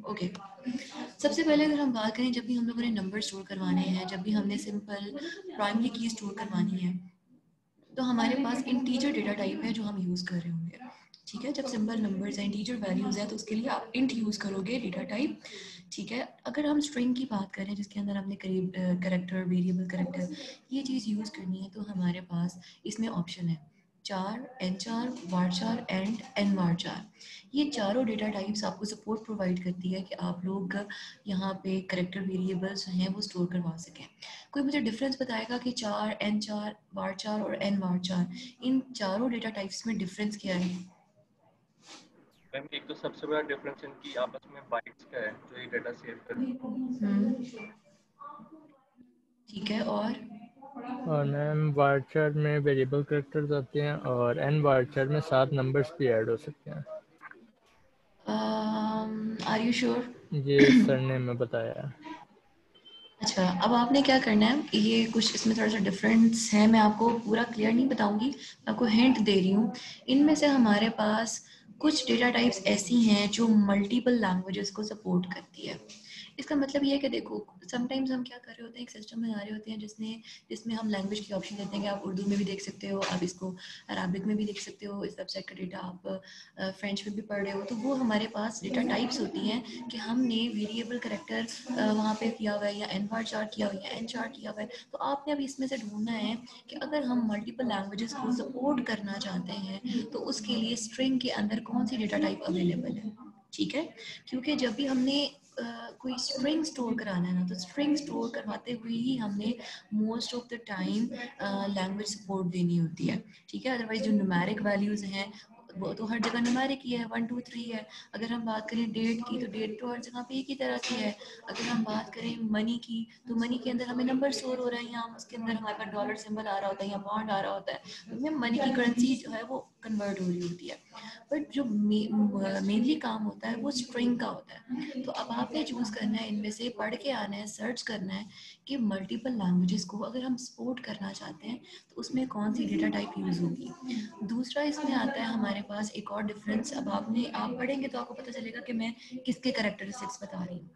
Okay सबसे पहले अगर हम बात करें, जब भी हम लोगों ने नंबर स्टोर करवाने हैं, जब भी हमने सिंपल प्राइमरी की स्टोर करवानी है, तो हमारे पास इंटीजर डेटा टाइप है जो हम यूज़ कर रहे होंगे। ठीक है, जब सिंपल नंबर्स हैं, इंटीजर वैल्यूज़ हैं, तो उसके लिए आप इंट यूज़ करोगे डेटा टाइप। ठीक है, अगर हम स्ट्रिंग की बात करें जिसके अंदर हमने करीब कैरेक्टर, वेरिएबल कैरेक्टर, ये चीज़ यूज़ करनी है, तो हमारे पास इसमें ऑप्शन है चार, n4, var4 एंड nvar4। ये चारों डेटा टाइप्स आपको सपोर्ट प्रोवाइड करती है कि आप लोग यहाँ पे करेक्टर वेरिएबल्स हैं वो स्टोर करवा सकें। कोई मुझे डिफरेंस बताएगा कि चार, n4, var4 और nvar4, इन चारों डेटा टाइप्स में डिफरेंस क्या है? मैम एक तो सबसे बड़ा डिफरेंस इनकी आपस में बाइट्स का है जो ये डेटा सेव करती है। ठीक है, और मैम varchar में वेरिएबल कैरेक्टर्स आते हैं और nvarchar में 7 नंबर्स भी ऐड हो सकते हैं। Are you sure? ये सर ने हमें बताया। अच्छा, अब आपने क्या करना है, ये कुछ इसमें थोड़ा सा डिफरेंस है, मैं आपको पूरा क्लियर नहीं बताऊंगी, मैं आपको हिंट दे रही हूँ। इनमें से हमारे पास कुछ डेटा टाइप्स ऐसी हैं जो मल्टीपल लैंग्वेजेस को सपोर्ट करती है। इसका मतलब ये है कि देखो, समटाइम्स हम क्या कर रहे होते हैं, एक सिस्टम बना रहे होते हैं जिसमें हम लैंग्वेज की ऑप्शन देते हैं कि आप उर्दू में भी देख सकते हो, आप इसको अराबिक में भी देख सकते हो, इस वेबसाइट का डेटा आप फ्रेंच में भी पढ़ रहे हो। तो वो हमारे पास डेटा टाइप्स होती हैं कि हमने वेरिएबल करेक्टर वहाँ पे किया हुआ है, या nvar4 किया हुआ है, या n4 किया हुआ है। तो आपने अब इसमें से ढूंढना है कि अगर हम मल्टीपल लैंग्वेजेस को सपोर्ट करना चाहते हैं तो उसके लिए स्ट्रिंग के अंदर कौन सी डेटा टाइप अवेलेबल है। ठीक है, क्योंकि जब भी हमने कोई स्ट्रिंग स्टोर कराना है ना, तो स्ट्रिंग स्टोर करवाते हुए ही हमने most of the time language support देनी होती है। ठीक है, अदरवाइज जो न्यूमेरिक वैल्यूज हैं वो तो हर जगह न्यूमेरिक ही है, 1 2 3 है। अगर हम बात करें डेट की, तो डेट तो हर जगह पे एक ही तरह की है। अगर हम बात करें मनी की, तो मनी के अंदर हमें नंबर स्टोर हो रहा है, यहाँ उसके अंदर हमारे पास डॉलर सिंबल आ रहा होता है या पॉइंट आ रहा होता है, तो मनी की करेंसी जो है वो कन्वर्ट हो रही होती है। बट जो मेनली काम होता है वो स्ट्रिंग का होता है। तो अब आपने चूज करना है, इनमें से पढ़ के आना है, सर्च करना है कि मल्टीपल लैंग्वेजेस को अगर हम सपोर्ट करना चाहते हैं तो उसमें कौन सी डेटा टाइप यूज होगी। दूसरा इसमें आता है हमारे पास एक और डिफरेंस, अब आप पढ़ेंगे तो आपको पता चलेगा कि मैं किसके कैरेक्टरिस्टिक्स बता रही हूँ।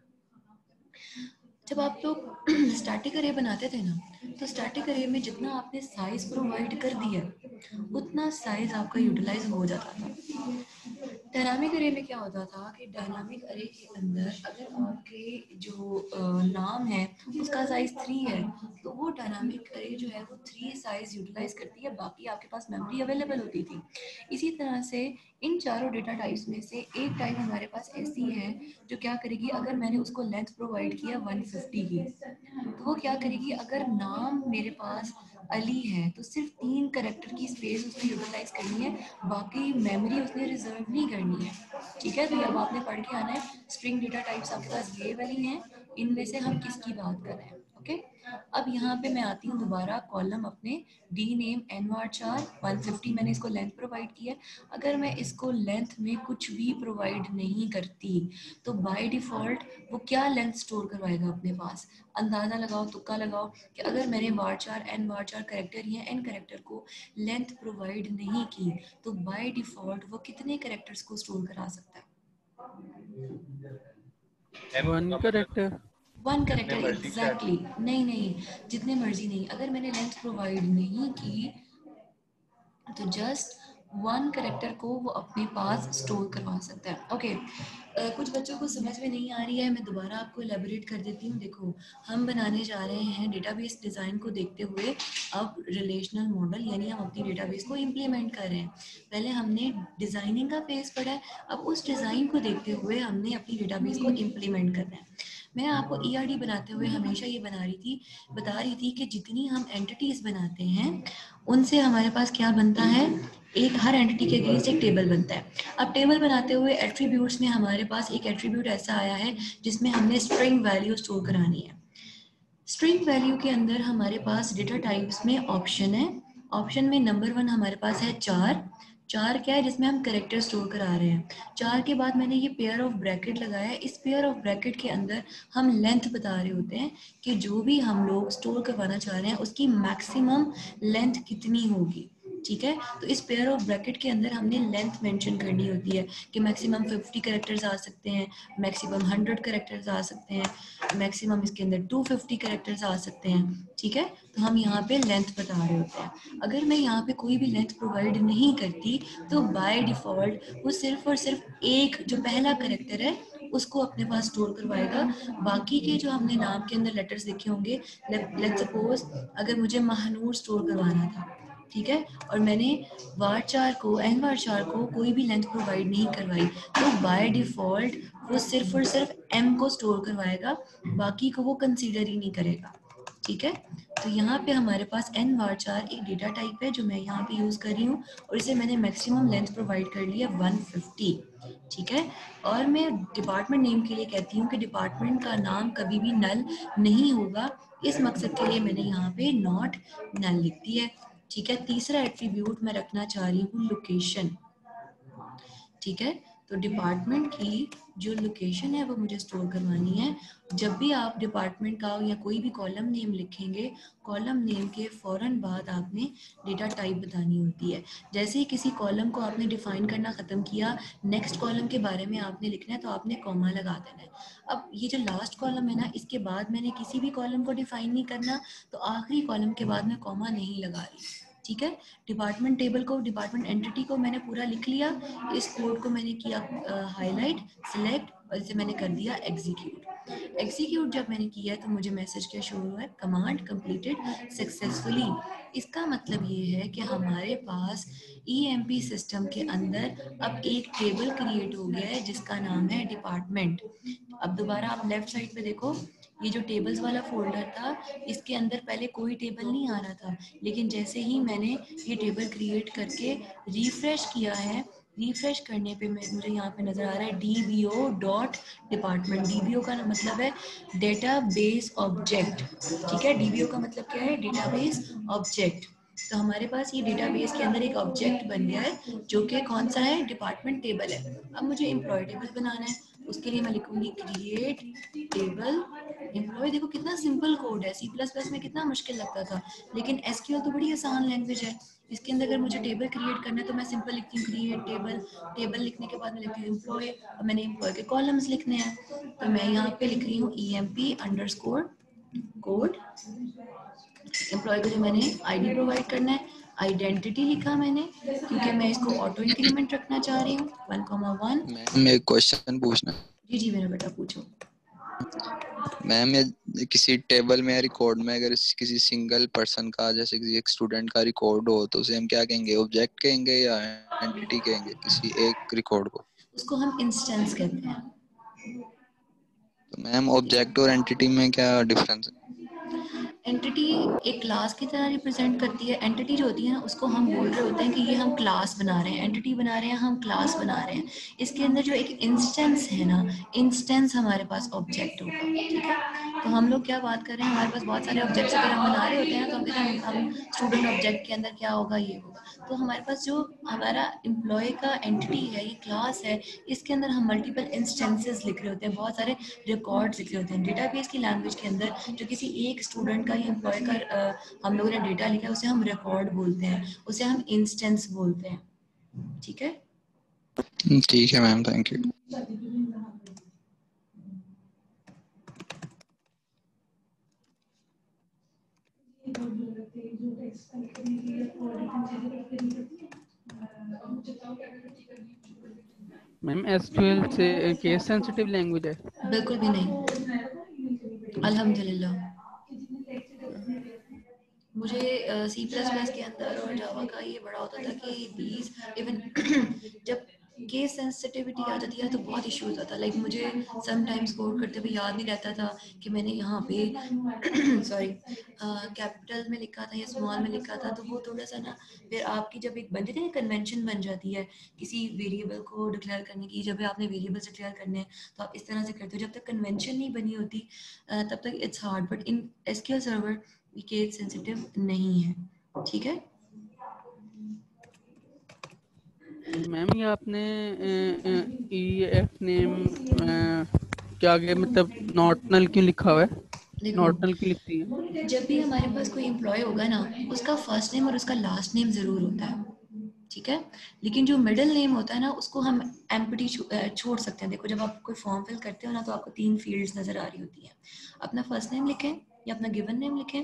जब आप लोग स्टैटिक अरे बनाते थे ना, तो स्टैटिक अरे में जितना आपने साइज प्रोवाइड कर दिया उतना साइज आपका यूटिलाइज हो जाता था। डायनामिक अरे में क्या होता था कि डायनामिक अरे के अंदर अगर आपके जो नाम है उसका साइज 3 है, तो वो डायनामिक अरे जो है वो 3 साइज यूटिलाइज करती है, बाकी आपके पास मेमोरी अवेलेबल होती थी। इसी तरह से इन चारों डेटा टाइप्स में से एक टाइप हमारे पास ऐसी है जो क्या करेगी, अगर मैंने उसको लेंथ प्रोवाइड किया 150 की, तो वो क्या करेगी, अगर नाम मेरे पास अली है तो सिर्फ 3 करेक्टर की स्पेस उसने यूटिलाइज करनी है, बाकी मेमोरी उसने रिजर्व नहीं करनी है। ठीक है, तो अब आपने पढ़ के आना है स्ट्रिंग डेटा टाइप्स आपके पास ये वाली हैं, इनमें से हम किसकी बात कर रहे हैं। ओके, अब यहाँ पे मैं आती हूँ दोबारा कॉलम अपने डी नेम nvar4 150, मैंने इसको लेंथ प्रोवाइड किया। अगर मैं इसको लेंथ में कुछ भी प्रोवाइड नहीं करती तो बाय डिफॉल्ट वो क्या लेंथ स्टोर करवाएगा अपने पास, अंदाजा लगाओ, तुक्का लगाओ कि अगर मैंने var4 nvar4 करेक्टर या n करेक्टर को लेंथ प्रोवाइड नहीं की तो बाय डिफॉल्ट वो कितने करेक्टर्स को स्टोर करा सकता है। 1 करेक्टर। 1 करेक्टर एग्जैक्टली, नहीं, जितने मर्जी नहीं, अगर मैंने लेंथ प्रोवाइड नहीं की तो जस्ट 1 करेक्टर को वो अपने पास स्टोर करवा सकता है। ओके, कुछ बच्चों को समझ में नहीं आ रही है, मैं दोबारा आपको एलेबोरेट कर देती हूँ। देखो, हम बनाने जा रहे हैं डेटाबेस डिज़ाइन को देखते हुए अब रिलेशनल मॉडल, यानी हम अपनी डेटाबेस को इम्प्लीमेंट कर रहे हैं। पहले हमने डिज़ाइनिंग का फेज पढ़ा है, अब उस डिज़ाइन को देखते हुए हमने अपनी डेटाबेस को इम्प्लीमेंट करना है। मैं आपको ERD बनाते हुए हमेशा ये बता रही थी कि जितनी हम एंटिटीज़ बनाते हैं उनसे हमारे पास क्या बनता है, एक हर एंटिटी के अगेंस्ट एक टेबल बनता है। अब टेबल बनाते हुए एट्रीब्यूट्स में हमारे पास एक एट्रीब्यूट ऐसा आया है जिसमें हमने स्ट्रिंग वैल्यू स्टोर करानी है। स्ट्रिंग वैल्यू के अंदर हमारे पास डेटा टाइप्स में ऑप्शन है, ऑप्शन में नंबर 1 हमारे पास है 4 क्या है, जिसमें हम करेक्टर स्टोर करा रहे हैं। 4 के बाद मैंने ये पेयर ऑफ ब्रैकेट लगाया है, इस पेयर ऑफ ब्रैकेट के अंदर हम लेंथ बता रहे होते हैं कि जो भी हम लोग स्टोर करवाना चाह रहे हैं उसकी मैक्सिमम लेंथ कितनी होगी। ठीक है। तो इस पेयर ऑफ ब्रैकेट के अंदर हमने लेंथ मेंशन करनी होती है कि मैक्सिमम 50 कैरेक्टर्स आ सकते हैं, मैक्सिमम 100 कैरेक्टर्स आ सकते हैं, मैक्सिमम इसके अंदर 250 कैरेक्टर्स आ सकते हैं। ठीक है, तो हम यहाँ पे लेंथ बता रहे होते हैं। अगर मैं यहाँ पे कोई भी लेंथ प्रोवाइड नहीं करती तो बाय डिफ़ॉल्ट वो सिर्फ और सिर्फ एक जो पहला कैरेक्टर है उसको अपने पास स्टोर करवाएगा। बाकी के जो हमने नाम के अंदर लेटर्स लिखे होंगे, लेट्स सपोज अगर मुझे महानूर स्टोर करवाना था, ठीक है, और मैंने varchar को varchar को कोई भी लेंथ प्रोवाइड नहीं करवाई, तो बाय डिफॉल्ट वो सिर्फ और सिर्फ m को स्टोर करवाएगा, बाकी को वो कंसीडर ही नहीं करेगा। ठीक है, तो यहाँ पे हमारे पास varchar एक डेटा टाइप है जो मैं यहाँ पे यूज कर रही हूँ, और इसे मैंने मैक्सिमम लेंथ प्रोवाइड कर लिया 150। ठीक है, और मैं डिपार्टमेंट नेम के लिए कहती हूँ कि डिपार्टमेंट का नाम कभी भी नल नहीं होगा, इस मकसद के लिए मैंने यहाँ पे नॉट नल लिख दी है। ठीक है, तीसरा एट्रीब्यूट मैं रखना चाह रही हूँ लोकेशन। ठीक है, तो डिपार्टमेंट की जो लोकेशन है वो मुझे स्टोर करवानी है। जब भी आप डिपार्टमेंट का या कोई भी कॉलम नेम लिखेंगे, कॉलम नेम के फ़ौरन बाद आपने डेटा टाइप बतानी होती है। जैसे ही किसी कॉलम को आपने डिफाइन करना ख़त्म किया, नेक्स्ट कॉलम के बारे में आपने लिखना है तो आपने कॉमा लगा देना है। अब ये जो लास्ट कॉलम है ना, इसके बाद मैंने किसी भी कॉलम को डिफाइन नहीं करना, तो आखिरी कॉलम के बाद मैं कॉमा नहीं लगा रही। ठीक है, डिपार्टमेंट टेबल को, डिपार्टमेंट एंटिटी को मैंने पूरा लिख लिया, इस कोड को मैंने किया हाईलाइट, सिलेक्ट, और इसे मैंने कर दिया एग्जीक्यूट। एग्जीक्यूट जब मैंने किया तो मुझे मैसेज क्या शो हुआ है, कमांड कंप्लीटेड सक्सेसफुली। इसका मतलब ये है कि हमारे पास EMP सिस्टम के अंदर अब एक टेबल क्रिएट हो गया है जिसका नाम है डिपार्टमेंट। अब दोबारा आप लेफ्ट साइड पे देखो, ये जो टेबल्स वाला फोल्डर था, इसके अंदर पहले कोई टेबल नहीं आ रहा था, लेकिन जैसे ही मैंने ये टेबल क्रिएट करके रिफ्रेश किया है, रिफ्रेश करने पे मुझे यहाँ पे नज़र आ रहा है DBO डॉट डिपार्टमेंट। DBO का मतलब है डेटाबेस ऑब्जेक्ट। ठीक है, DBO का मतलब क्या है, डेटाबेस ऑब्जेक्ट। तो हमारे पास ये डेटाबेस के अंदर एक ऑब्जेक्ट बन गया है जो कि कौन सा है, डिपार्टमेंट टेबल है। अब मुझे एम्प्लॉय टेबल बनाना है, उसके लिए मैं लिखूंगी क्रिएट टेबल एम्प्लॉय। देखो कितना सिंपल कोड है, C++ में कितना मुश्किल लगता था, लेकिन SQL तो बड़ी आसान लैंग्वेज है। इसके अंदर अगर मुझे टेबल क्रिएट करना है तो मैं सिंपल लिखती हूँ क्रिएट टेबल। टेबल लिखने के बाद मैं लिखती हूँ एम्प्लॉय, और मैंने एम्प्लॉय के कॉलम्स लिखने हैं, तो मैं यहाँ पे लिख रही हूँ EMP अंडरस्कोर कोड। एम्प्लॉय को जो मैंने ID प्रोवाइड करना है, आइडेंटिटी लिखा मैंने क्योंकि मैं इसको ऑटो इंक्रीमेंट रखना चाह रही हूँ 1,1। मैम एक क्वेश्चन पूछना। जी जी मेरा बेटा पूछो। मैम ये किसी टेबल में या रिकॉर्ड में अगर किसी सिंगल पर्सन का, जैसे किसी एक स्टूडेंट का रिकॉर्ड हो, तो उसे हम क्या कहेंगे, ऑब्जेक्ट कहेंगे या एंटिटी कहेंगे किसी एक रिकॉर्ड को? उसको हम इंस्टेंस कहते हैं। तो मैम ऑब्जेक्ट और एंटिटी में क्या डिफरेंस है? एंटिटी एक क्लास की तरह रिप्रेजेंट करती है। एंटिटी जो होती है ना, उसको हम बोल रहे होते हैं कि ये हम क्लास बना रहे हैं, एंटिटी बना रहे हैं, हम क्लास बना रहे हैं। इसके अंदर जो एक इंस्टेंस है ना, इंस्टेंस हमारे पास ऑब्जेक्ट होगा। ठीक है, तो हम लोग क्या बात कर रहे हैं, हमारे पास बहुत सारे ऑब्जेक्ट्स अगर हम बना रहे होते हैं तो हम कहते हैं हम स्टूडेंट ऑब्जेक्ट के अंदर क्या होगा, ये होगा। तो हमारे पास जो हमारा एम्प्लॉय का एंटिटी है, ये क्लास है, इसके अंदर हम मल्टीपल इंस्टेंसेस लिख रहे होते हैं, बहुत सारे रिकॉर्ड्स लिख रहे होते हैं। डेटाबेस की लैंग्वेज के अंदर जो किसी एक स्टूडेंट का या एम्प्लॉय का हम लोगों ने डेटा लिखा है, उसे हम रिकॉर्ड बोलते हैं, उसे हम इंस्टेंस बोलते हैं। ठीक है, ठीक है ma'am, thank you. Ma'am SQL से केस सेंसिटिव लैंग्वेज है? बिल्कुल भी नहीं, अल्हम्दुलिल्लाह। मुझे C++ के अंदर और जावा का ये बड़ा होता था कि दीज इवन जब केस सेंसिटिविटी आ जाती है तो बहुत इशू होता था। लाइक मुझे समटाइम्स कोड करते हुए याद नहीं रहता था कि मैंने यहाँ पे सॉरी कैपिटल में लिखा था या स्मॉल में लिखा था, तो वो थोड़ा सा ना, फिर आपकी जब एक बनती थी ना कन्वेंशन बन जाती है किसी वेरिएबल को डिक्लेयर करने की। जब भी आपने वेरिएबल्स डिक्लेयर करने हैं तो आप इस तरह से करते हो, जब तक कन्वेंशन नहीं बनी होती तब तक it's hard. But in SQL server case sensitive नहीं है। ठीक है, मैम ये आपने EF नेम क्या आगे मतलब नॉट नल क्यों लिखा हुआ है? देखो नॉट नल की लिखती है। जब भी हमारे पास कोई एम्प्लॉय होगा ना, उसका फर्स्ट नेम और उसका लास्ट नेम जरूर होता है, ठीक है। लेकिन जो मिडिल नेम होता है ना, उसको हम एम्प्टी छोड़ सकते हैं। देखो जब आप कोई फॉर्म फिल करते हो ना, तो आपको 3 फील्ड्स नजर आ रही होती हैं। अपना फर्स्ट नेम लिखें या अपना गिवन नेम लिखें,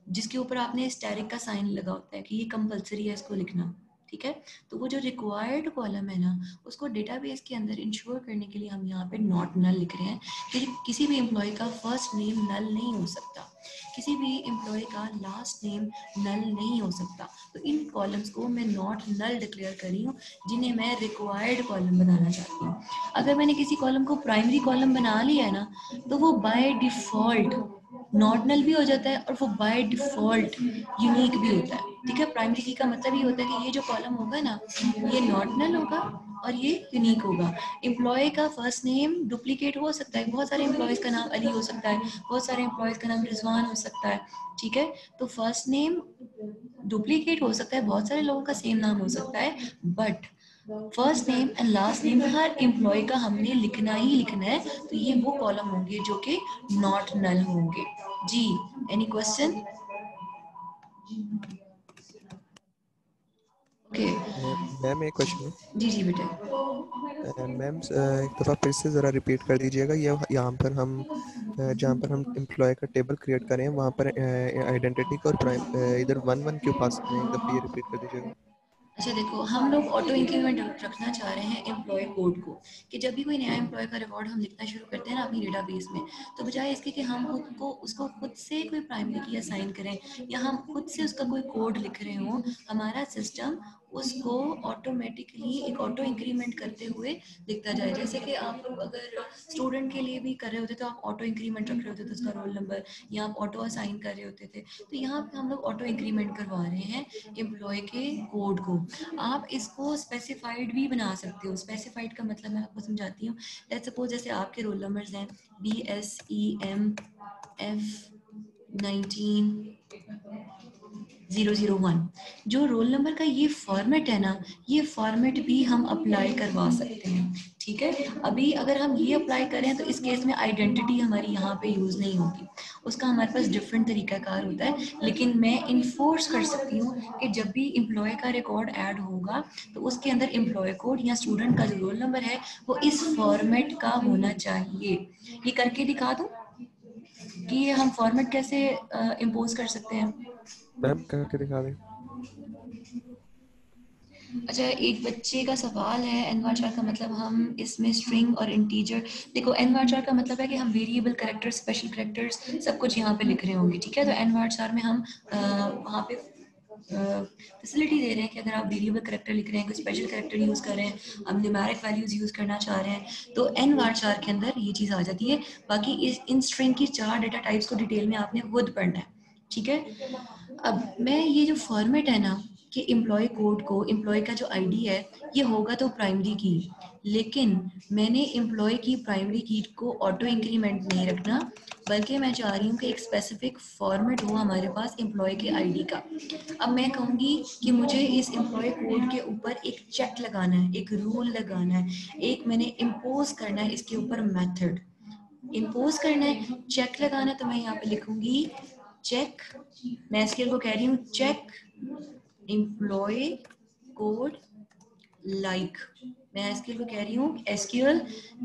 जिसके ऊपर आपने स्टेरिक का साइन लगा होता है कि ये कंपलसरी है इसको लिखना, ठीक है। तो वो जो रिक्वायर्ड कॉलम है ना, उसको डेटाबेस के अंदर इंश्योर करने के लिए हम यहाँ पे नॉट नल लिख रहे हैं कि किसी भी एम्प्लॉय का फर्स्ट नेम नल नहीं हो सकता, किसी भी एम्प्लॉय का लास्ट नेम नल नहीं हो सकता। तो इन कॉलम्स को मैं नॉट नल डिक्लेयर कर रही हूँ, जिन्हें मैं रिक्वायर्ड कॉलम बनाना चाहती हूँ। अगर मैंने किसी कॉलम को प्राइमरी कॉलम बना लिया है ना, तो वो बाय डिफॉल्ट नॉट नल भी हो जाता है और वो बाय डिफॉल्ट यूनिक भी होता है, ठीक है। प्राइमरी की का मतलब ये होता है कि ये जो कॉलम होगा ना, ये नॉट नल होगा और ये यूनिक होगा। एम्प्लॉय का फर्स्ट नेम डुप्लीकेट हो सकता है, बहुत सारे एम्प्लॉयज का नाम अली हो सकता है, बहुत सारे एम्प्लॉयज का नाम रिजवान हो सकता है, ठीक है। तो फर्स्ट नेम डुप्लीकेट हो सकता है, बहुत सारे लोगों का सेम नाम हो सकता है, but first name and last name हर एम्प्लॉय का हमने लिखना ही लिखना है। तो ये वो कॉलम होंगे जो कि नॉट नल होंगे। जी, एनी क्वेश्चन? ओके, मैम एक क्वेश्चन है। जी जी बेटे। मैम एक दफ़ा फिर से ज़रा रिपीट कर दीजिएगा। ये यहाँ पर हम जहाँ पर हम एम्प्लॉय का टेबल क्रिएट करें, वहाँ पर आइडेंटिटी का और प्राइम इधर 1 1 क्यों पास करें? एक दफ़ा ये रिपीट कर दीजिएगा। अच्छा देखो, हम लोग ऑटो इंक्रीमेंट रखना चाह रहे हैं एम्प्लॉय कोड को, कि जब भी कोई नया एम्प्लॉय का रिकॉर्ड हम लिखना शुरू करते हैं ना अपनी डेटाबेस में, तो बजाय इसके कि हम खुद को उसको खुद से कोई प्राइमरी की असाइन करें या हम खुद से उसका कोई कोड लिख रहे हों, हमारा सिस्टम उसको ऑटोमेटिकली एक ऑटो इंक्रीमेंट करते हुए लिखता जाए। जैसे कि आप लोग अगर स्टूडेंट के लिए भी कर रहे होते तो आप ऑटो इंक्रीमेंट रख रहे होते थे उसका रोल नंबर, या आप ऑटो असाइन कर रहे होते थे, तो यहाँ पे हम लोग ऑटो इंक्रीमेंट करवा रहे हैं एम्प्लॉय के कोड को। आप इसको स्पेसिफाइड भी बना सकते हो। स्पेसिफाइड का मतलब मैं आपको समझाती हूँ। लेट्स सपोज जैसे आपके रोल नंबर्स हैं BSEMF19 001, जो रोल नंबर का ये फॉर्मेट है ना, ये फॉर्मेट भी हम अप्लाई करवा सकते हैं, ठीक है। अभी अगर हम ये अप्लाई करें तो इस केस में आइडेंटिटी हमारी यहाँ पे यूज नहीं होगी, उसका हमारे पास डिफरेंट तरीकाकार होता है। लेकिन मैं इन्फोर्स कर सकती हूँ कि जब भी एम्प्लॉय का रिकॉर्ड ऐड होगा तो उसके अंदर एम्प्लॉय कोड या स्टूडेंट का जो रोल नंबर है वो इस फॉर्मेट का होना चाहिए। ये करके दिखा दूँ कि ये हम फॉर्मेट कैसे इम्पोज कर सकते हैं? मैम करके दिखा दें। अच्छा, एक बच्चे का सवाल है एनवाचार का मतलब हम इसमें स्ट्रिंग और इंटीजर, देखो एनवाचार का मतलब है कि हम वेरिएबल कैरेक्टर्स, स्पेशल कैरेक्टर्स सब कुछ यहाँ पे लिख रहे होंगे, ठीक है। तो एनवाचार में हम वहाँ पे फैसिलिटी दे रहे हैं कि अगर आप वेरिएबल कैरेक्टर लिख रहे हैं, कोई स्पेशल कैरेक्टर यूज कर रहे हैं, हम न्यूमेरिक वैल्यूज यूज करना चाह रहे हैं, तो एनवाचार के अंदर ये चीज आ जाती है। बाकी इस इन स्ट्रिंग की 4 डेटा टाइप्स को डिटेल में आपने खुद पढ़ना है, ठीक है। अब मैं ये जो फॉर्मेट है ना कि एम्प्लॉय कोड को, एम्प्लॉय का जो आईडी है ये होगा तो प्राइमरी की, लेकिन मैंने एम्प्लॉय की प्राइमरी की को ऑटो इंक्रीमेंट नहीं रखना, बल्कि मैं चाह रही हूँ कि एक स्पेसिफिक फॉर्मेट हो हमारे पास एम्प्लॉय के आईडी का। अब मैं कहूँगी कि मुझे इस एम्प्लॉय कोड के ऊपर एक चेक लगाना है, एक रूल लगाना है, एक मैंने इम्पोज करना है इसके ऊपर मेथड इम्पोज करना है, चेक लगाना है। तो मैं यहाँ पे लिखूंगी चेक, मैं एसक्यूएल को कह रही हूँ चेक एम्प्लॉय कोड लाइक, मैं एसक्यूएल को कह रही हूँ एसक्यूएल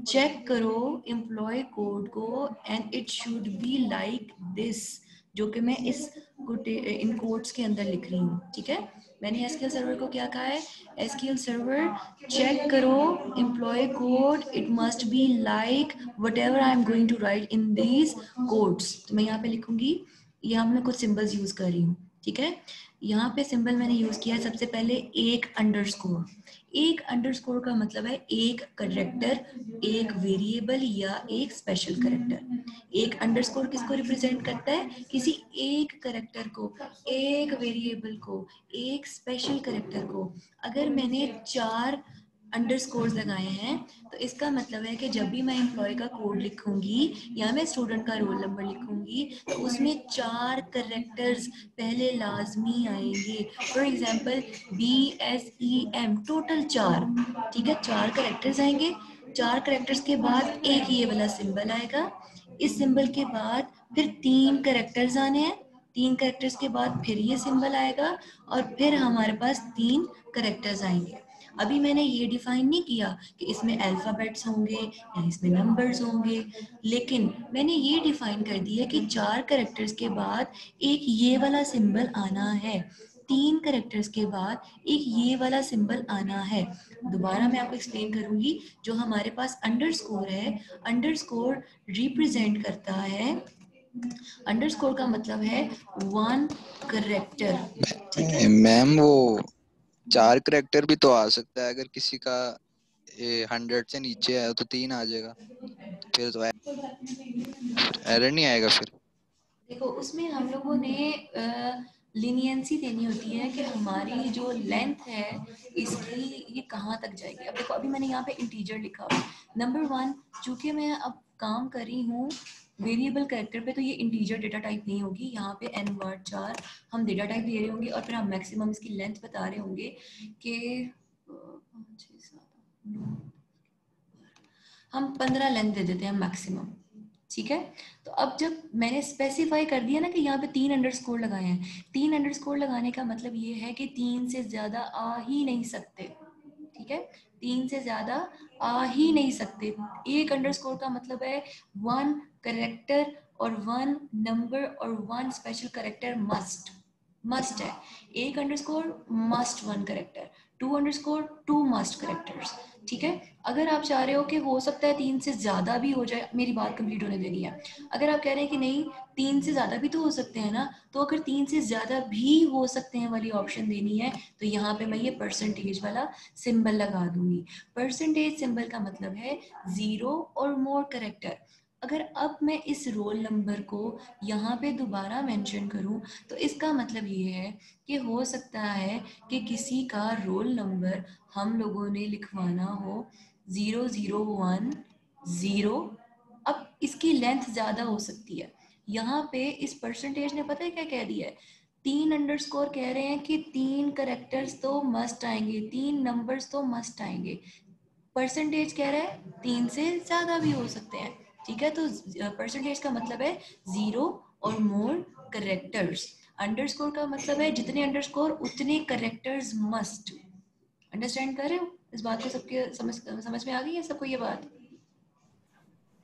चेक करो एम्प्लॉय कोड को and it should be like this, जो कि मैं इस इन कोड्स के अंदर लिख रही हूँ, ठीक है। मैंने एसक्यूएल सर्वर को क्या कहा है, एसक्यूएल सर्वर चेक करो employee code, it must be like whatever I am going to write in these codes. तो मैं यहाँ पे लिखूंगी, यहाँ मैं कुछ सिंबल्स यूज कर रही हूँ, ठीक है। यहाँ पे सिंबल मैंने यूज किया है सबसे पहले एक अंडरस्कोर। एक अंडरस्कोर का मतलब है एक कैरेक्टर, एक वेरिएबल या एक स्पेशल कैरेक्टर। एक अंडरस्कोर किसको रिप्रेजेंट करता है, किसी एक कैरेक्टर को, एक वेरिएबल को, एक स्पेशल कैरेक्टर को। अगर मैंने 4 अंडरस्कोर्स लगाए हैं तो इसका मतलब है कि जब भी मैं एम्प्लॉय का कोड लिखूंगी या मैं स्टूडेंट का रोल नंबर लिखूंगी तो उसमें 4 कैरेक्टर्स पहले लाजमी आएंगे। फॉर एग्जांपल BSEM टोटल 4, ठीक है, 4 कैरेक्टर्स आएंगे। 4 कैरेक्टर्स के बाद एक ये वाला सिंबल आएगा, इस सिंबल के बाद फिर 3 कैरेक्टर्स आने हैं, 3 कैरेक्टर्स के बाद फिर ये सिंबल आएगा और फिर हमारे पास 3 कैरेक्टर्स आएंगे। अभी मैंने ये डिफाइन नहीं किया कि इसमें अल्फाबेट्स होंगे या इसमें नंबर्स होंगे, लेकिन मैंने ये डिफाइन कर दिया कि 4 कैरेक्टर्स के बाद एक ये वाला सिंबल आना है, 3 कैरेक्टर्स के बाद एक ये वाला सिंबल आना है। दोबारा मैं आपको एक्सप्लेन करूंगी। जो हमारे पास अंडरस्कोर है, अंडरस्कोर रिप्रेजेंट करता है, अंडरस्कोर का मतलब है 1 कैरेक्टर, ठीक है मैम वो 4 कैरेक्टर भी तो आ सकता है, अगर किसी का 100 से नीचे है तो 3 आ जाएगा, फिर तो एरर नहीं आएगा। फिर देखो उसमें हम लोगों ने लीनियंसी देनी होती है कि हमारी जो लेंथ है इसकी ये कहाँ तक जाएगी। अब देखो अभी मैंने यहाँ पे इंटीजर लिखा हुआ नंबर 1, चूंकि मैं अब काम कर रही हूँ वेरिएबल कैरेक्टर पे, तो ये इंटीजर डेटा टाइप नहीं होगी। यहाँ पे n बार 4 हम डेटा टाइप दे रहे होंगे और फिर हम मैक्सिमम इसकी लेंथ बता रहे होंगे कि 5, 6, 7, 8, हम 15 लेंथ दे देते हैं मैक्सिमम, ठीक है। तो अब जब मैंने स्पेसिफाई कर दिया ना कि यहाँ पे 3 अंडरस्कोर लगाए हैं, 3 अंडरस्कोर लगाने का मतलब ये है कि 3 से ज्यादा आ ही नहीं सकते, ठीक है। 3 से ज्यादा आ ही नहीं सकते। एक अंडरस्कोर का मतलब है 1 कैरेक्टर और 1 नंबर और 1 स्पेशल कैरेक्टर मस्ट है। एक underscore must 1 character, 2 underscore 2 must characters, ठीक है। अगर आप चाह रहे हो कि हो सकता है 3 से ज्यादा भी हो जाए, मेरी बात कंप्लीट होने देनी है। अगर आप कह रहे हैं कि नहीं 3 से ज्यादा भी तो हो सकते हैं ना, तो अगर 3 से ज्यादा भी हो सकते हैं वाली ऑप्शन देनी है तो यहाँ पे मैं ये परसेंटेज वाला सिंबल लगा दूंगी। परसेंटेज सिंबल का मतलब है 0 और मोर कैरेक्टर। अगर अब मैं इस रोल नंबर को यहाँ पे दोबारा मेंशन करूँ तो इसका मतलब ये है कि हो सकता है कि किसी का रोल नंबर हम लोगों ने लिखवाना हो 0010। अब इसकी लेंथ ज्यादा हो सकती है। यहाँ पे इस परसेंटेज ने पता है क्या कह दिया है, 3 अंडरस्कोर कह रहे हैं कि 3 कैरेक्टर्स तो मस्ट आएंगे, 3 नंबर्स तो मस्ट आएंगे। परसेंटेज कह रहा है 3 से ज्यादा भी हो सकते हैं, ठीक है। तो परसेंटेज का मतलब है 0 और मोर कैरेक्टर्स। अंडरस्कोर का मतलब है जितने अंडरस्कोर उतने कैरेक्टर्स मस्ट। अंडरस्टैंड कर रहे हो इस बात को? सबके समझ में आ गई है सबको ये बात?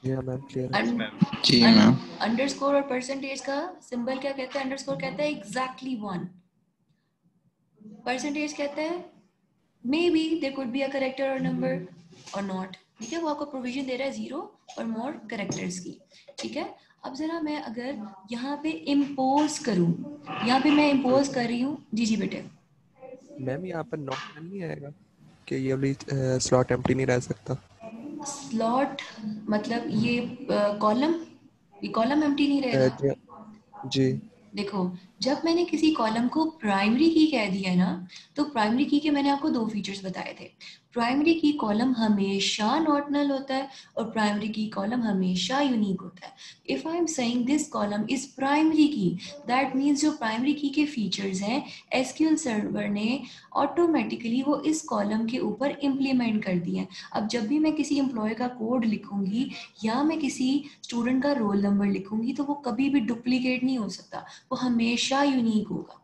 जी हाँ मैम, क्लियर है। Yes ma'am. जी मैम। अंडरस्कोर और परसेंटेज का सिंबल क्या कहता है? अंडरस्कोर कहता है एग्जैक्टली 1, परसेंटेज कहता है may be there could be a character और नंबर और नॉट, ठीक है। वो आपको प्रोविजन दे रहा है 0 और मोर कैरेक्टर्स की, ठीक है। अब जरा मैं अगर यहाँ पे इम्पोज करूँ, यहाँ पे मैं इम्पोज कर रही हूँ, जी जी बेटे। मैम यहाँ पर नॉट नल नहीं आएगा कि ये वाली स्लॉट एम्प्टी नहीं रह सकता? स्लॉट मतलब ये कॉलम, ये कॉलम एम्प्टी नहीं रहेगा? जी। देखो जब मैंने किसी कॉलम को प्राइमरी की कह दिया है ना, तो प्राइमरी की के मैंने आपको 2 फीचर्स बताए थे। प्राइमरी की कॉलम हमेशा नॉट नल होता है और प्राइमरी की कॉलम हमेशा यूनिक होता है। If I am saying this column is primary की, दैट मीन्स जो प्राइमरी की के फीचर्स हैं एसक्यूएल सर्वर ने ऑटोमेटिकली वो इस कॉलम के ऊपर इम्प्लीमेंट कर दिए हैं। अब जब भी मैं किसी एम्प्लॉय का कोड लिखूंगी या मैं किसी स्टूडेंट का रोल नंबर लिखूंगी तो वो कभी भी डुप्लीकेट नहीं हो सकता, वो हमेशा यूनिक होगा,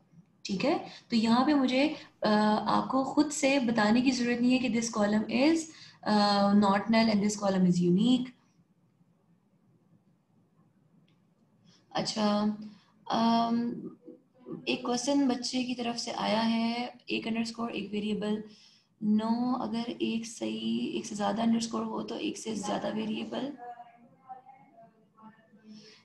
ठीक है। तो यहाँ पे मुझे आपको खुद से बताने की जरूरत नहीं है कि this column is not null and this column is unique. अच्छा, एक क्वेश्चन बच्चे की तरफ से आया है, एक अंडरस्कोर एक वेरिएबल, नो अगर एक सही एक से ज्यादा अंडरस्कोर हो तो एक से ज्यादा वेरिएबल।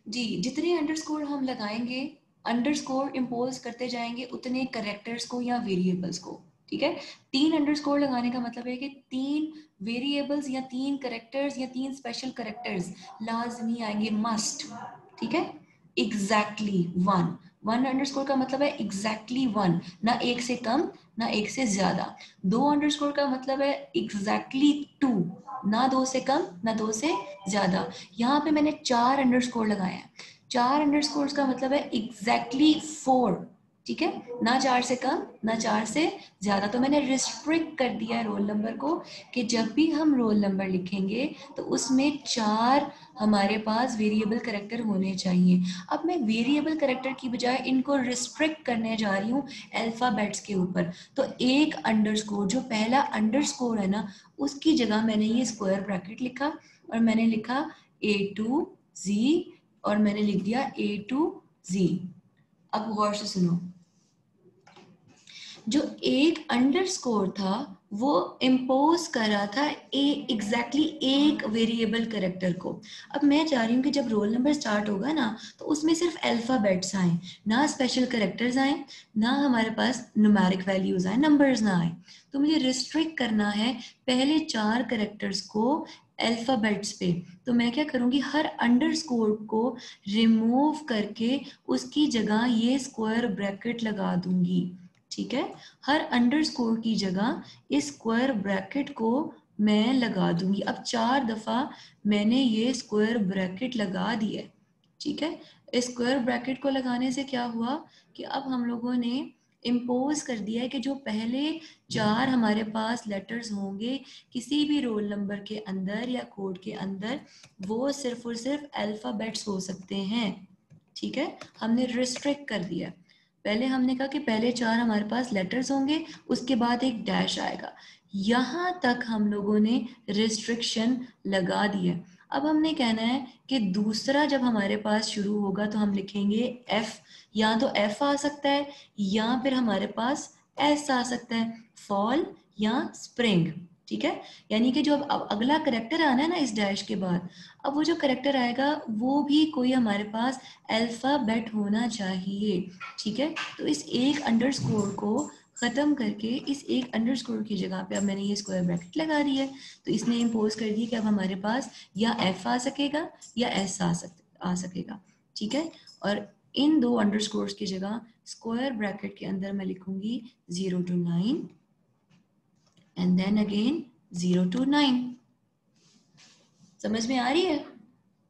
जी, जितने अंडरस्कोर हम लगाएंगे, अंडरस्कोर इम्पोज करते जाएंगे उतने कैरेक्टर्स को या वेरिएबल्स को, ठीक है। 3 अंडरस्कोर लगाने का मतलब है कि 3 वेरिएबल्स या 3 कैरेक्टर्स या 3 स्पेशल कैरेक्टर्स लाजमी आएंगे, मस्ट, ठीक है। एग्जैक्टली 1 अंडरस्कोर का मतलब है एग्जैक्टली 1, ना एक से कम ना एक से ज्यादा। 2 अंडरस्कोर का मतलब है एग्जैक्टली 2, ना 2 से कम ना 2 से ज्यादा। यहाँ पे मैंने 4 अंडरस्कोर लगाए हैं। 4 अंडरस्कोर का मतलब है एग्जैक्टली 4, ठीक है, ना 4 से कम ना 4 से ज्यादा। तो मैंने रिस्ट्रिक्ट कर दिया है रोल नंबर को कि जब भी हम रोल नंबर लिखेंगे तो उसमें 4 हमारे पास वेरिएबल कैरेक्टर होने चाहिए। अब मैं वेरिएबल कैरेक्टर की बजाय इनको रिस्ट्रिक्ट करने जा रही हूँ अल्फाबेट्स के ऊपर। तो एक अंडरस्कोर, जो पहला अंडरस्कोर है ना, उसकी जगह मैंने ये स्क्वायर ब्रैकेट लिखा और मैंने लिखा A2Z और मैंने लिख दिया A2Z। अब गौर से सुनो, जो एक अंडरस्कोर था वो इम्पोज कर रहा था एग्जैक्टली एक वेरिएबल कैरेक्टर को। अब मैं चाह रही हूँ कि जब रोल नंबर स्टार्ट होगा ना तो उसमें सिर्फ अल्फाबेट्स आए, ना स्पेशल कैरेक्टर्स आए, ना हमारे पास न्यूमेरिक वैल्यूज आए, नंबर्स ना आए। तो मुझे रिस्ट्रिक्ट करना है पहले 4 कैरेक्टर्स को अल्फाबेट्स पे। तो मैं क्या करूंगी, हर अंडरस्कोर को रिमूव करके उसकी जगह ये स्क्वायर ब्रैकेट लगा दूंगी। ठीक है, हर अंडरस्कोर की जगह इस स्क्वायर ब्रैकेट को मैं लगा दूंगी। अब 4 दफा मैंने ये स्क्वायर ब्रैकेट लगा दिया। ठीक है, इस स्क्वायर ब्रैकेट को लगाने से क्या हुआ कि अब हम लोगों ने इम्पोज कर दिया है कि जो पहले 4 हमारे पास लेटर्स होंगे किसी भी रोल नंबर के अंदर या कोड के अंदर, वो सिर्फ और सिर्फ अल्फाबेट्स हो सकते हैं। ठीक है, हमने रिस्ट्रिक्ट कर दिया। पहले हमने कहा कि पहले 4 हमारे पास लेटर्स होंगे, उसके बाद एक डैश आएगा। यहां तक हम लोगों ने रिस्ट्रिक्शन लगा दिया। अब हमने कहना है कि दूसरा जब हमारे पास शुरू होगा तो हम लिखेंगे F, या तो F आ सकता है या फिर हमारे पास S आ सकता है, फॉल या स्प्रिंग। ठीक है, यानी कि जो अब अगला करेक्टर आना है ना इस डैश के बाद, अब वो जो करेक्टर आएगा वो भी कोई हमारे पास अल्फाबेट होना चाहिए। ठीक है, तो इस एक अंडरस्कोर को खत्म करके इस एक अंडरस्कोर की जगह पे अब मैंने ये स्क्वायर ब्रैकेट लगा दी है। तो इसने इम्पोज कर दी कि अब हमारे पास या F आ सकेगा या S आ सकेगा। ठीक है, और इन 2 अंडरस्कोर्स की जगह स्क्वायर ब्रैकेट के अंदर मैं लिखूंगी 0 to 9 and then again 0 to 9। समझ में आ रही है?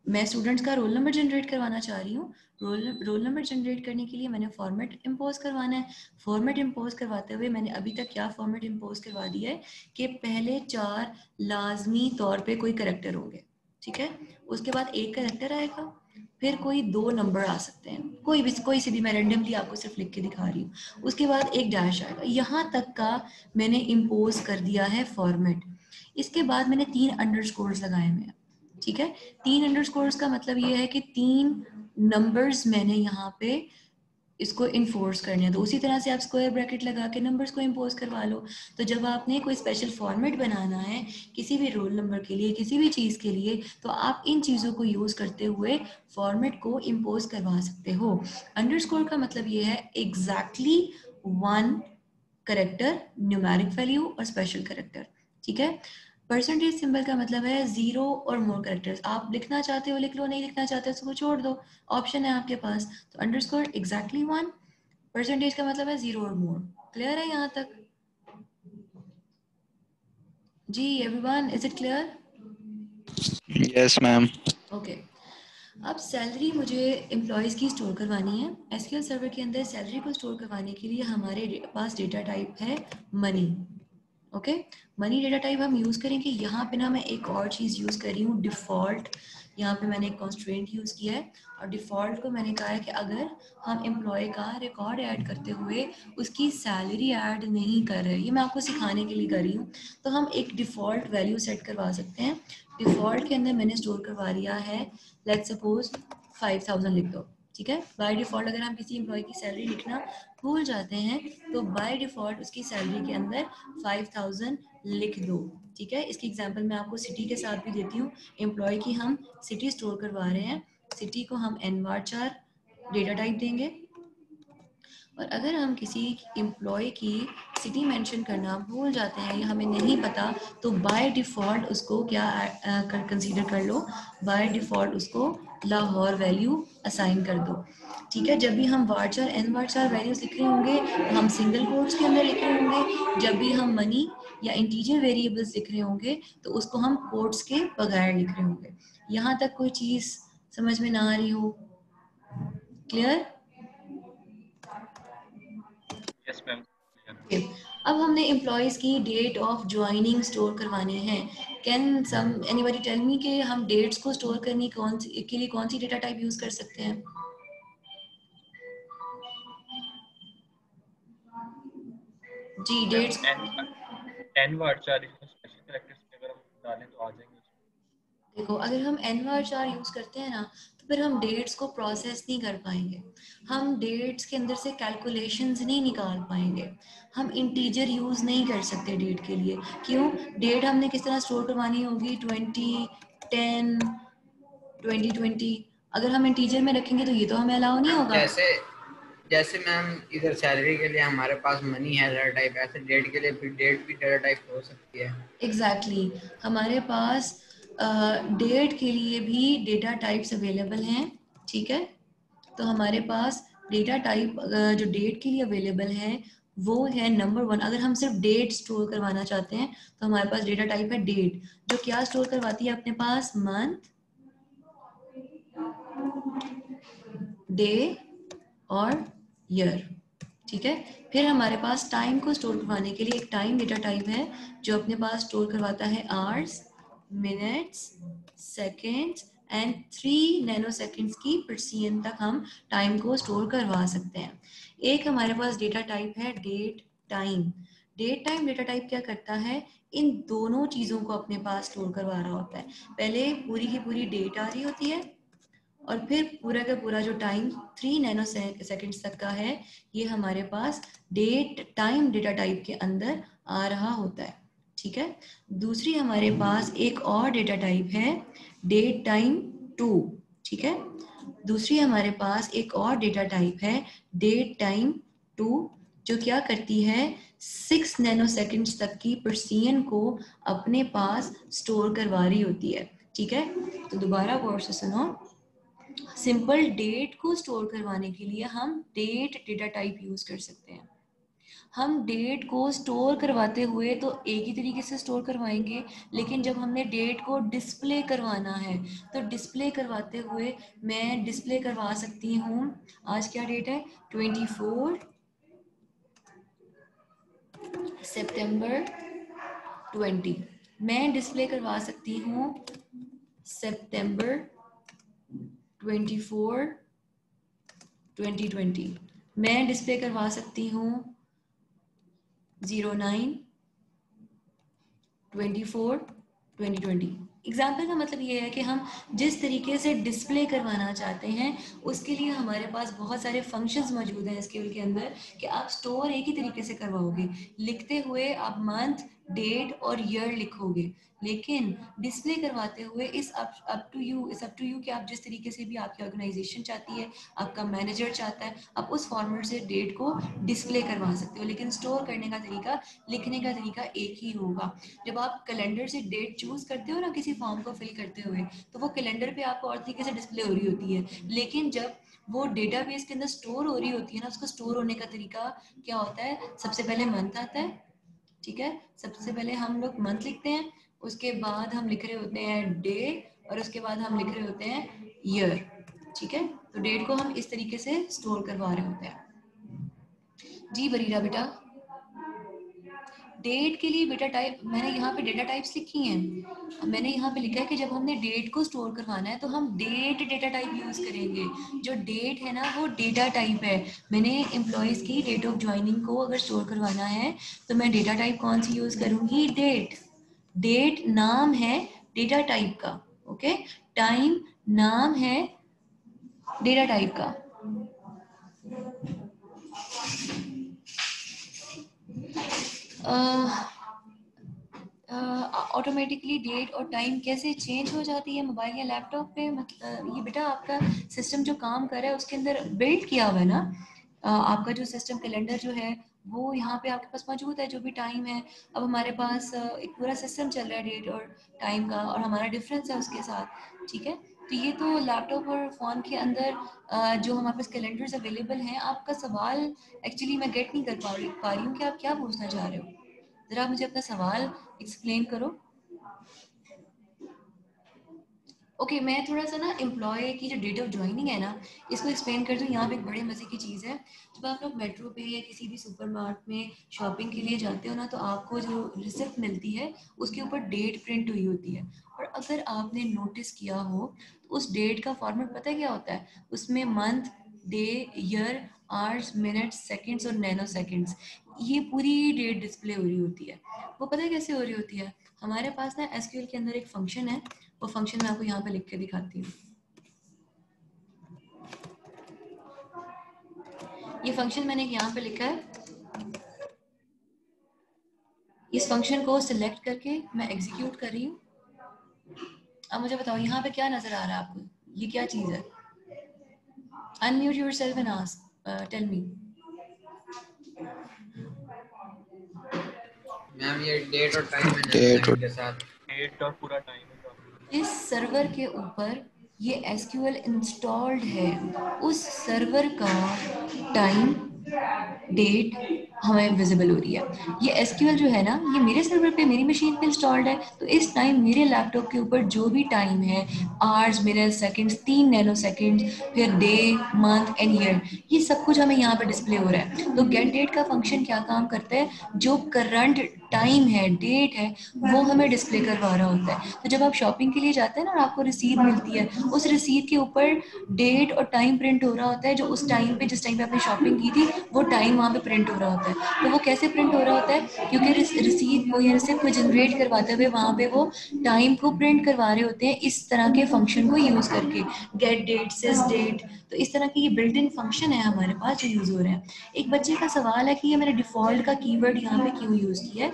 मैं स्टूडेंट्स का रोल नंबर जनरेट करवाना चाह रही हूँ। रोल नंबर जनरेट करने के लिए मैंने फॉर्मेट इम्पोज करवाना है। फॉर्मेट इम्पोज करवाते हुए मैंने अभी तक क्या फॉर्मेट इम्पोज करवा दिया है कि पहले 4 लाजमी तौर पे कोई करेक्टर होंगे। ठीक है, उसके बाद एक करेक्टर आएगा, फिर कोई 2 नंबर आ सकते हैं, कोई सी भी, मैं रैंडमली आपको सिर्फ लिख के दिखा रही हूँ। उसके बाद एक डैश आएगा। यहाँ तक का मैंने इम्पोज कर दिया है फॉर्मेट। इसके बाद मैंने 3 अंडरस्कोर्स लगाए हुए हैं। ठीक है, 3 अंडरस्कोर्स का मतलब ये है कि 3 नंबर्स मैंने यहाँ पे इसको इन्फोर्स करने हैं। तो उसी तरह से आप स्क्वायर ब्रैकेट लगा के नंबर्स को इम्पोज करवा लो। तो जब आपने कोई स्पेशल फॉर्मेट बनाना है किसी भी रोल नंबर के लिए, किसी भी चीज़ के लिए, तो आप इन चीज़ों को यूज़ करते हुए फॉर्मेट को इम्पोज करवा सकते हो। अंडरस्कोर का मतलब ये है एग्जैक्टली 1 करेक्टर, न्यूमेरिक वैल्यू और स्पेशल करेक्टर। ठीक है, परसेंटेज सिंबल का मतलब है 0 और मोर कैरेक्टर्स। आप लिखना चाहते हो लिख लो, नहीं लिखना चाहते हो उसको छोड़ दो, ऑप्शन है आपके पास। तो अंडरस्कोर एग्जैक्टली 1, परसेंटेज का मतलब है 0 और मोर। क्लियर है यहाँ तक? जी everyone, is it clear? Yes ma'am. Okay, अब सैलरी मुझे एम्प्लॉयज़ की स्टोर करवानी है। एसक्यूएल सर्वर के अंदर सैलरी को स्टोर करवाने के लिए हमारे पास डेटा टाइप है money. Okay, money data type हम यूज़ करेंगे। यहाँ पे ना मैं एक और चीज़ यूज़ कर रही हूँ, डिफ़ॉल्ट। यहाँ पे मैंने एक कॉन्स्ट्रेंट यूज़ किया है और डिफ़ॉल्ट को मैंने कहा है कि अगर हम एम्प्लॉय का रिकॉर्ड ऐड करते हुए उसकी सैलरी ऐड नहीं कर रहे, ये मैं आपको सिखाने के लिए कर रही हूँ, तो हम एक डिफ़ॉल्ट वैल्यू सेट करवा सकते हैं। डिफ़ॉल्ट के अंदर मैंने स्टोर करवा लिया है, लेट्स सपोज 5000 लिख दो। ठीक है, बाय डिफ़ॉल्ट अगर हम किसी एम्प्लॉय की सैलरी लिखना भूल जाते हैं तो बाय डिफ़ॉल्ट उसकी सैलरी के अंदर 5000 लिख दो। ठीक है, इसकी एग्जांपल मैं आपको सिटी के साथ भी देती हूँ। एम्प्लॉय की हम सिटी स्टोर करवा रहे हैं, सिटी को हम nvar डेटा टाइप देंगे। और अगर हम किसी एम्प्लॉय की सिटी मेंशन करना भूल जाते हैं या हमें नहीं पता, तो बाय डिफ़ॉल्ट उसको क्या कंसीडर कर लो, बाय डिफ़ॉल्ट उसको लाहौर वैल्यू असाइन कर दो। ठीक है, जब भी हम varchar nvarchar वैल्यूज लिख रहे होंगे तो हम सिंगल कोट्स के अंदर लिख रहे होंगे। जब भी हम मनी या इंटीजर वेरिएबल्स लिख रहे होंगे तो उसको हम कोट्स के बगैर लिख रहे होंगे। यहाँ तक कोई चीज़ समझ में ना आ रही हो? क्लियर? Yes ma'am. अब हमने एम्प्लॉयज की डेट ऑफ ज्वाइनिंग स्टोर करवानी है। Can some anybody tell me कि हम डेट्स को स्टोर करने के लिए कौन सी डेटा टाइप यूज कर सकते हैं? जी dates nvarchar special characters में अगर हम डालें तो आ जाएंगे। देखो, अगर हम एनवार यूज करते हैं ना तो फिर हम डेट्स को प्रोसेस नहीं कर पाएंगे, हम डेट्स के अंदर से कैलकुलेशंस नहीं निकाल पाएंगे, हम इंटीजर यूज नहीं कर सकते डेट के लिए। क्यों? डेट हमने किस तरह स्टोर करवानी होगी? 20, 10, 2020। अगर हम इंटीजर में रखेंगे तो ये तो हमें अलाउ नहीं होगा। जैसे जैसे मैम इधर सैलरी के लिए हमारे पास मनी है डेटा टाइप, ऐसे डेट के लिए भी डेट भी डेटा टाइप हो सकती है। एग्जैक्टली हमारे पास डेट के लिए भी डेटा टाइप्स अवेलेबल हैं। ठीक है, तो हमारे पास डेटा टाइप जो डेट के लिए अवेलेबल है वो है नंबर 1। अगर हम सिर्फ डेट स्टोर करवाना चाहते हैं तो हमारे पास डेटा टाइप है डेट, जो क्या स्टोर करवाती है अपने पास? मंथ, डे और ईयर। ठीक है, फिर हमारे पास टाइम को स्टोर करवाने के लिए एक टाइम डेटा टाइप है जो अपने पास स्टोर करवाता है hours, minutes, seconds and 3 nano seconds की पर्सियन तक हम टाइम को स्टोर करवा सकते हैं। एक हमारे पास डेटा टाइप है date time. Date time data type क्या करता है? इन दोनों चीज़ों को अपने पास स्टोर करवा रहा होता है। पहले पूरी की पूरी डेट आ रही होती है और फिर पूरा का पूरा जो टाइम 3 नैनो सेकेंड्स तक का है ये हमारे पास डेट टाइम डेटा टाइप के अंदर आ रहा होता है। ठीक है, दूसरी हमारे पास एक और डेटा टाइप है डेट टाइम 2। ठीक है, दूसरी हमारे पास एक और डेटा टाइप है डेट टाइम 2 जो क्या करती है? 6 नैनो सेकेंड्स तक की पर्सियन को अपने पास स्टोर करवा रही होती है। ठीक है, तो दोबारा गौर से सुनो। सिंपल डेट को स्टोर करवाने के लिए हम डेट डेटा टाइप यूज कर सकते हैं। हम डेट को स्टोर करवाते हुए तो एक ही तरीके से स्टोर करवाएंगे, लेकिन जब हमने डेट को डिस्प्ले करवाना है तो डिस्प्ले करवाते हुए मैं डिस्प्ले करवा सकती हूँ। आज क्या डेट है? 24 सितंबर 20। मैं डिस्प्ले करवा सकती हूँ सितंबर 24 2020। मैं डिस्प्ले करवा सकती हूँ 09 24 2020। एग्जाम्पल का मतलब ये है कि हम जिस तरीके से डिस्प्ले करवाना चाहते हैं उसके लिए हमारे पास बहुत सारे फंक्शंस मौजूद हैं स्केल के अंदर कि आप स्टोर एक ही तरीके से करवाओगे। लिखते हुए आप मंथ, डेट और ईयर लिखोगे, लेकिन डिस्प्ले करवाते हुए इस अप टू यू कि आप जिस तरीके से भी आपकी ऑर्गेनाइजेशन चाहती है, आपका मैनेजर चाहता है, आप उस फॉर्मेट से डेट को डिस्प्ले करवा सकते हो। लेकिन स्टोर करने का तरीका, लिखने का तरीका एक ही होगा। जब आप कैलेंडर से डेट चूज करते हो ना किसी फॉर्म को फिल करते हुए, तो वो कैलेंडर पे आपको और तरीके से डिस्प्ले हो रही होती है, लेकिन जब वो डेटाबेस के अंदर स्टोर हो रही होती है ना, उसको स्टोर होने का तरीका क्या होता है? सबसे पहले मंथ आता है। ठीक है, सबसे पहले हम लोग मंथ लिखते हैं, उसके बाद हम लिख रहे होते हैं डे और उसके बाद हम लिख रहे होते हैं ईयर। ठीक है, तो डेट को हम इस तरीके से स्टोर करवा रहे होते हैं। जी बरीरा बेटा, डेट के लिए बेटा टाइप मैंने यहाँ पे डेटा टाइप्स लिखी हैं। मैंने यहाँ पे लिखा है कि जब हमने डेट को स्टोर करवाना है तो हम डेट डेटा टाइप यूज करेंगे। जो डेट है ना वो डेटा टाइप है। मैंने एम्प्लॉयज की डेट ऑफ ज्वाइनिंग को अगर स्टोर करवाना है तो मैं डेटा टाइप कौन सी यूज करूंगी? डेट। डेट नाम है डेटा टाइप का। ओके, टाइम नाम है डेटा टाइप का। ऑटोमेटिकली डेट और टाइम कैसे चेंज हो जाती है मोबाइल या लैपटॉप पे? मतलब ये बेटा आपका सिस्टम जो काम कर रहा है उसके अंदर बिल्ड किया हुआ है ना। आपका जो सिस्टम कैलेंडर जो है वो यहाँ पे आपके पास मौजूद है, जो भी टाइम है। अब हमारे पास एक पूरा सिस्टम चल रहा है डेट और टाइम का, और हमारा डिफरेंस है उसके साथ। ठीक है, तो ये तो लैपटॉप और फ़ोन के अंदर जो हमारे पास कैलेंडर्स अवेलेबल हैं। आपका सवाल एक्चुअली मैं गेट नहीं कर पा रही हूँ कि आप क्या पूछना चाह रहे हो। ज़रा मुझे अपना सवाल एक्सप्लेन करो। ओके मैं थोड़ा सा ना एम्प्लॉय की जो डेट ऑफ ज्वाइनिंग है ना इसको एक्सप्लेन कर दूँ। यहाँ पे एक बड़े मजे की चीज़ है, जब आप लोग मेट्रो पे या किसी भी सुपरमार्केट में शॉपिंग के लिए जाते हो ना, तो आपको जो रिसिप्ट मिलती है उसके ऊपर डेट प्रिंट हुई होती है। और अगर आपने नोटिस किया हो तो उस डेट का फॉर्मेट पता है क्या होता है? उसमें month, day, year, hours, minutes, seconds और नैनो सेकेंड्स, ये पूरी डेट डिस्प्ले हो रही होती है। वो पता है कैसे हो रही होती है? हमारे पास ना एसक्यूएल के अंदर एक फंक्शन है, वो फंक्शन मैं आपको यहाँ पे लिख के दिखाती हूँ। ये फंक्शन मैंने यहाँ पे लिखा है। इस फंक्शन को सिलेक्ट करके मैं एग्जीक्यूट कर रही हूँ। अब मुझे बताओ यहाँ पे क्या नजर आ रहा है आपको? ये क्या चीज है? Unmute yourself and ask, tell me. Ma'am ये डेट और टाइम है के साथ, डेट और पूरा टाइम। इस सर्वर के ऊपर ये एसक्यूएल इंस्टॉल्ड है, उस सर्वर का टाइम, डेट हमें विजिबल हो रही है। ये एसक्यूएल जो है ना, ये मेरे सर्वर पे मेरी मशीन पे इंस्टॉल्ड है, तो इस टाइम मेरे लैपटॉप के ऊपर जो भी टाइम है, hours, minute, seconds, 3 nano seconds, फिर डे, मंथ एंड ईयर, ये सब कुछ हमें यहाँ पे डिस्प्ले हो रहा है। तो गेट डेट का फंक्शन क्या काम करता है? जो करंट टाइम है, डेट है, वो हमें डिस्प्ले करवा रहा होता है। तो जब आप शॉपिंग के लिए जाते हैं ना और आपको रसीद मिलती है, उस रसीद के ऊपर डेट और टाइम प्रिंट हो रहा होता है, जो उस टाइम पे, जिस टाइम पे आपने शॉपिंग की थी, वो टाइम वहाँ पे प्रिंट हो रहा होता है। तो वो कैसे प्रिंट हो रहा होता है? क्योंकि रसीद को या रिसिप्ट को जनरेट करवाते हुए वहाँ पे वो टाइम को प्रिंट करवा रहे होते हैं, इस तरह के फंक्शन को यूज करके, गेट डेट, सिस डेट। तो इस तरह के ये बिल्ट इन फंक्शन है हमारे पास जो यूज हो रहे हैं। एक बच्चे का सवाल है कि ये मैंने डिफॉल्ट का कीवर्ड यहाँ पे क्यों यूज किया है?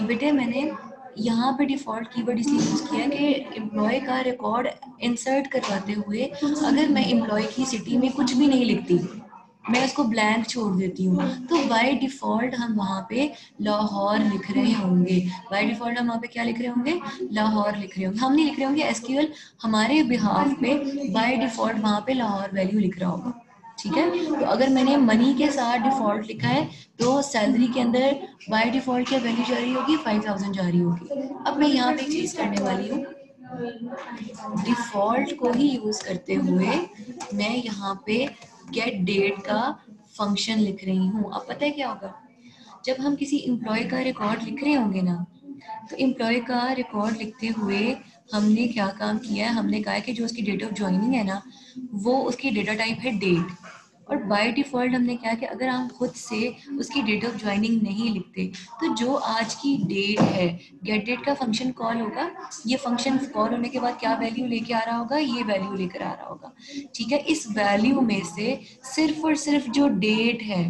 बेटे मैंने यहाँ पे डिफॉल्ट कीवर्ड इसलिए यूज किया है कि एम्प्लॉय का रिकॉर्ड इंसर्ट करवाते हुए अगर मैं एम्प्लॉय की सिटी में कुछ भी नहीं लिखती, मैं उसको ब्लैंक छोड़ देती हूँ, तो बाय डिफॉल्ट हम वहाँ पे लाहौर लिख रहे होंगे। बाय डिफॉल्ट हम वहाँ पे क्या लिख रहे होंगे? लाहौर लिख रहे होंगे। हम नहीं लिख रहे होंगे, एसक्यूएल हमारे बिहाफ पे बाय डिफॉल्ट वहाँ पे लाहौर वैल्यू लिख रहा होगा। ठीक है, तो अगर मैंने मनी के साथ डिफॉल्ट लिखा है तो सैलरी के अंदर बाय डिफॉल्ट क्या वैल्यू जा रही होगी? 5000 जा रही होगी। अब मैं यहाँ पे एक चीज करने वाली हूँ, डिफॉल्ट को ही यूज करते हुए मैं यहाँ पे गेट डेट का फंक्शन लिख रही हूँ। अब पता है क्या होगा? जब हम किसी एम्प्लॉय का रिकॉर्ड लिख रहे होंगे ना, तो एम्प्लॉय का रिकॉर्ड लिखते हुए हमने क्या काम किया है? हमने कहा है कि जो उसकी डेट ऑफ ज्वाइनिंग है ना, वो उसकी डेटा टाइप है डेट। और बाय डिफॉल्ट हमने क्या कि अगर हम खुद से उसकी डेट ऑफ ज्वाइनिंग नहीं लिखते, तो जो आज की डेट है, गेट डेट का फंक्शन कॉल होगा। ये फंक्शन कॉल होने के बाद क्या वैल्यू लेके आ रहा होगा? ये वैल्यू लेकर आ रहा होगा। ठीक है, इस वैल्यू में से सिर्फ और सिर्फ जो डेट है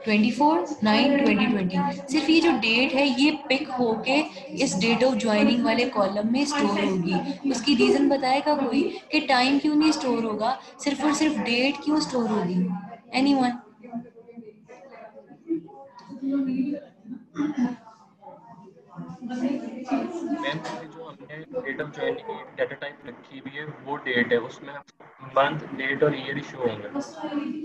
24/9/2020, सिर्फ ये जो डेट है ये पिक होके इस डेट ऑफ ज्वाइनिंग वाले कॉलम में स्टोर होगी। उसकी रीजन बताएगा कोई कि टाइम क्यों नहीं स्टोर होगा, सिर्फ और सिर्फ डेट क्यों स्टोर होगी? एनीवन? मैम ये जो हमने डेट ऑफ ज्वाइनिंग की डाटा टाइप रखी हुई है वो डेट है, उसमें मंथ, डेट और ईयर शो होंगे।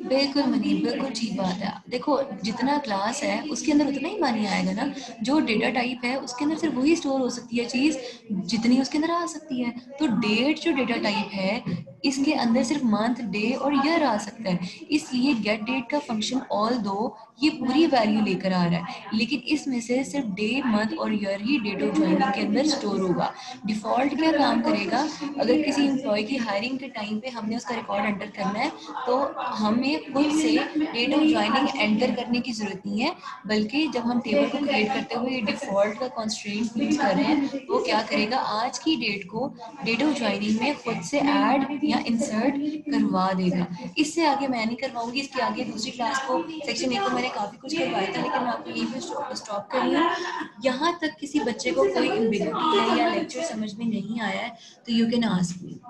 बिल्कुल मनी, बिल्कुल ठीक बात है। देखो जितना क्लास है उसके अंदर उतना ही मानी आएगा ना। जो डेटा टाइप है उसके अंदर सिर्फ वही स्टोर हो सकती है चीज जितनी उसके अंदर आ सकती है। तो डेट जो डेटा टाइप है इसके अंदर सिर्फ मंथ, डे और ईयर आ सकता है। इसलिए गेट डेट का फंक्शन ऑल दो ये पूरी वैल्यू लेकर आ रहा है, लेकिन इसमें से सिर्फ डे, मंथ और ईयर ही डेट ऑफ ज्वाइनिंग के अंदर स्टोर होगा। डिफॉल्ट क्या काम करेगा? अगर किसी एम्प्लॉय की हायरिंग के टाइम पे हमने उसका रिकॉर्ड एंटर करना है, तो हमें खुद से डेट ऑफ ज्वाइनिंग एंटर करने की जरूरत नहीं है, बल्कि जब हम टेबल को क्रिएट करते हुए डिफॉल्ट का कंस्ट्रेंट यूज कर रहे हैं, वो क्या करेगा? आज की डेट को डेट ऑफ ज्वाइनिंग में खुद से ऐड या इंसर्ट करवा देगा। इससे आगे मैं नहीं करवाऊंगी, इसके आगे दूसरी क्लास को सेक्शन 1 को मैंने काफी कुछ करवाया था, लेकिन मैं आपको यहीं पे स्टॉप कर रही हूँ। यहाँ तक किसी बच्चे को कोई एम्बिग्युइटी है या लेक्चर समझ में नहीं आया है तो यू कैन आस्क मी।